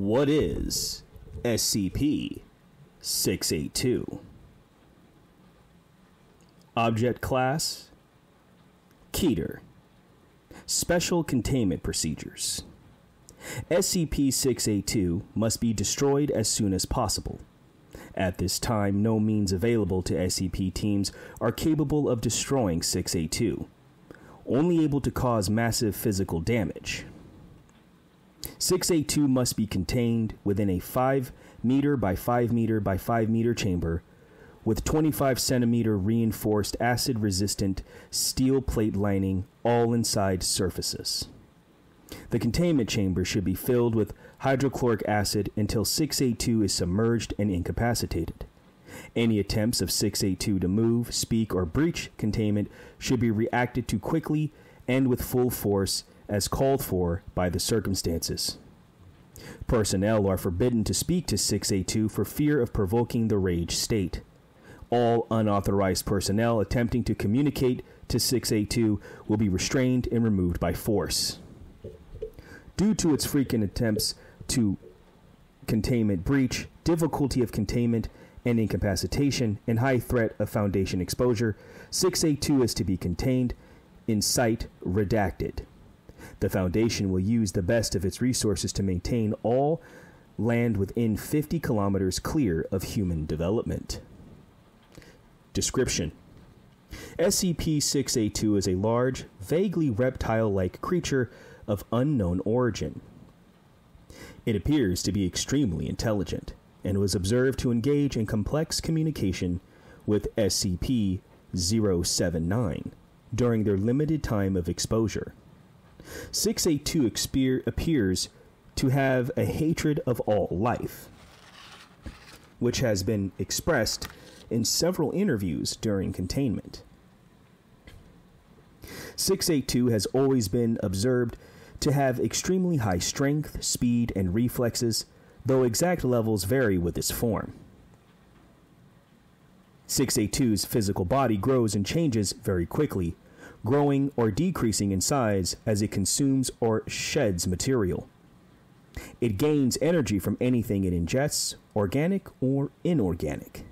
What is SCP-682? Object Class Keter. Special Containment Procedures. SCP-682 must be destroyed as soon as possible. At this time, no means available to SCP teams are capable of destroying 682, only able to cause massive physical damage. 682 must be contained within a 5 meter by 5 meter by 5 meter chamber with 25 centimeter reinforced acid-resistant steel plate lining all inside surfaces. The containment chamber should be filled with hydrochloric acid until 682 is submerged and incapacitated. Any attempts of 682 to move, speak, or breach containment should be reacted to quickly and with full force as called for by the circumstances. Personnel are forbidden to speak to 682 for fear of provoking the rage state. All unauthorized personnel attempting to communicate to 682 will be restrained and removed by force. Due to its frequent attempts to containment breach, difficulty of containment and incapacitation, and high threat of Foundation exposure, 682 is to be contained in site redacted. The Foundation will use the best of its resources to maintain all land within 50 kilometers clear of human development. Description: SCP-682 is a large, vaguely reptile-like creature of unknown origin. It appears to be extremely intelligent and was observed to engage in complex communication with SCP-079 during their limited time of exposure. 682 appears to have a hatred of all life, which has been expressed in several interviews during containment. 682 has always been observed to have extremely high strength, speed, and reflexes, though exact levels vary with its form. 682's physical body grows and changes very quickly, growing or decreasing in size as it consumes or sheds material. It gains energy from anything it ingests, organic or inorganic.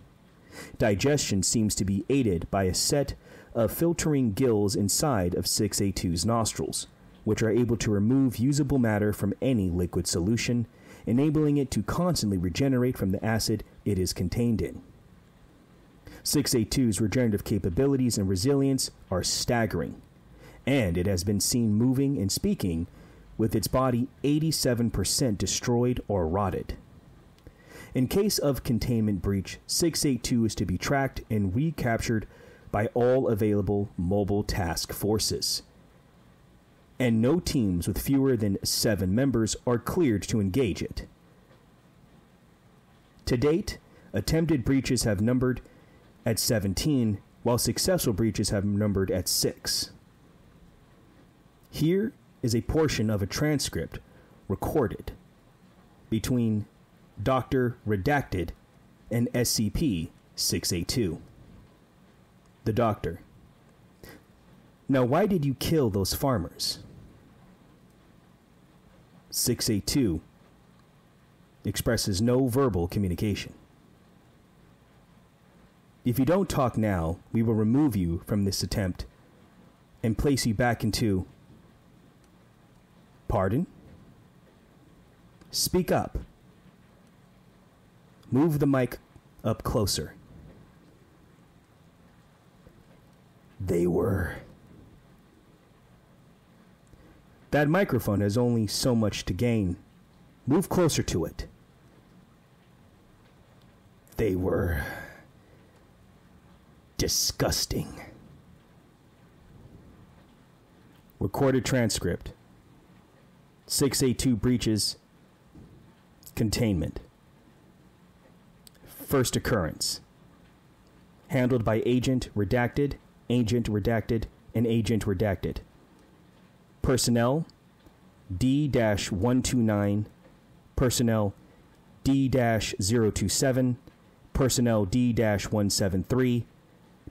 Digestion seems to be aided by a set of filtering gills inside of 682's nostrils, which are able to remove usable matter from any liquid solution, enabling it to constantly regenerate from the acid it is contained in. 682's regenerative capabilities and resilience are staggering, and it has been seen moving and speaking with its body 87% destroyed or rotted. In case of containment breach, 682 is to be tracked and recaptured by all available mobile task forces, and no teams with fewer than 7 members are cleared to engage it. To date, attempted breaches have numbered at 17, while successful breaches have numbered at 6. Here is a portion of a transcript recorded between Dr. Redacted and SCP-682. The Doctor: Now, why did you kill those farmers? 682 expresses no verbal communication. If you don't talk now, we will remove you from this attempt and place you back into... Pardon? Speak up. Move the mic up closer. They were... That microphone has only so much to gain. Move closer to it. They were... disgusting. Recorded transcript. 682 breaches. Containment. First occurrence. Handled by Agent Redacted, and Agent Redacted. Personnel D-129, Personnel D-027, Personnel D-173,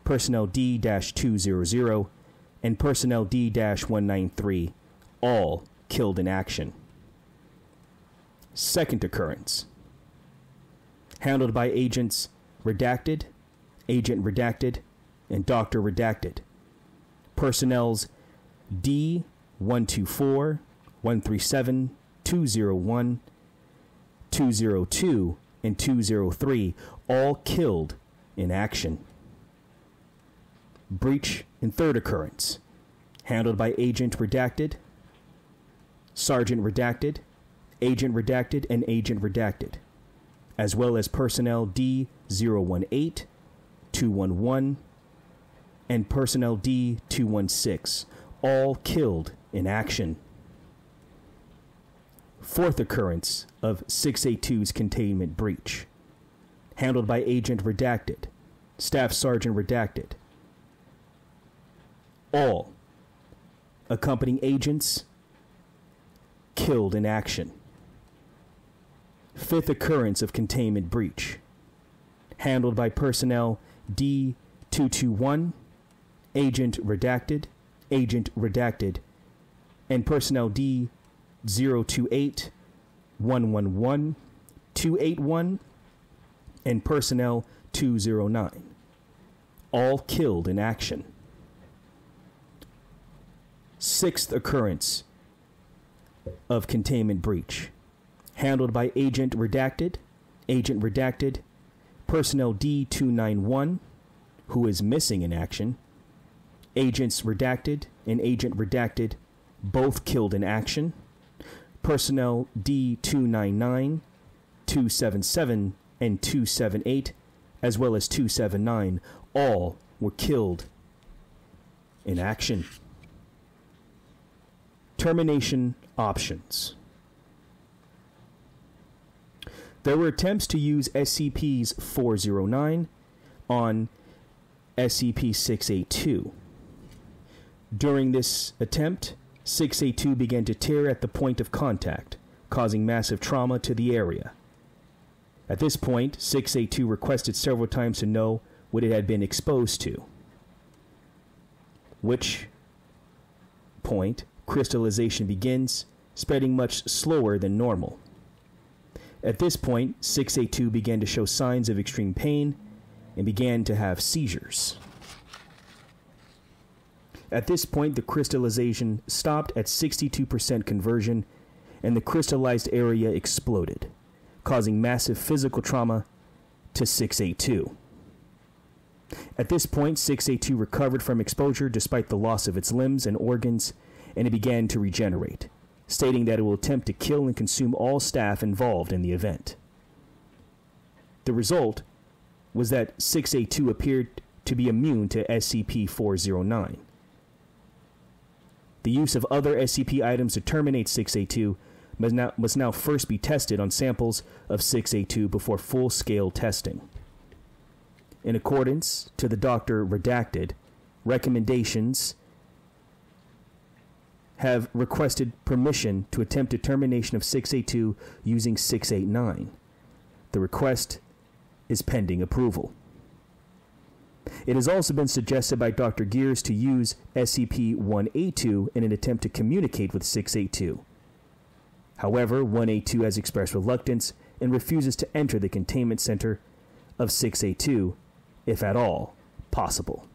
Personnel D-200, and Personnel D-193, all killed in action. Second occurrence. Handled by Agents Redacted, Agent Redacted, and Dr. Redacted. Personnels D-124, 137, 201, 202, and 203, all killed in action. Breach in third occurrence. Handled by Agent Redacted, Sergeant Redacted, Agent Redacted, and Agent Redacted, as well as personnel D-018, 211, and personnel D-216, all killed in action. Fourth occurrence of 682's containment breach. Handled by Agent Redacted, Staff Sergeant Redacted. All accompanying agents killed in action. Fifth occurrence of containment breach. Handled by personnel D-221, Agent Redacted, Agent Redacted, and personnel D-028, 111, 281, and personnel 209, all killed in action. Sixth occurrence of containment breach. Handled by Agent Redacted, personnel D-291, who is missing in action, Agents Redacted and Agent Redacted, both killed in action, personnel D-299, 277, and 278, as well as 279, all were killed in action. Termination options. There were attempts to use SCP-409 on SCP-682. During this attempt, 682 began to tear at the point of contact, causing massive trauma to the area. At this point, 682 requested several times to know what it had been exposed to, which point crystallization begins, spreading much slower than normal. At this point, 682 began to show signs of extreme pain and began to have seizures. At this point, the crystallization stopped at 62% conversion, and the crystallized area exploded, causing massive physical trauma to 682. At this point, 682 recovered from exposure despite the loss of its limbs and organs, and it began to regenerate, stating that it will attempt to kill and consume all staff involved in the event. The result was that 682 appeared to be immune to SCP-409. The use of other SCP items to terminate 682 must now first be tested on samples of 682 before full-scale testing. In accordance to the Dr. Redacted, recommendations have requested permission to attempt a termination of 682 using 689. The request is pending approval. It has also been suggested by Dr. Gears to use SCP-182 in an attempt to communicate with 682. However, 182 has expressed reluctance and refuses to enter the containment center of 682, if at all possible.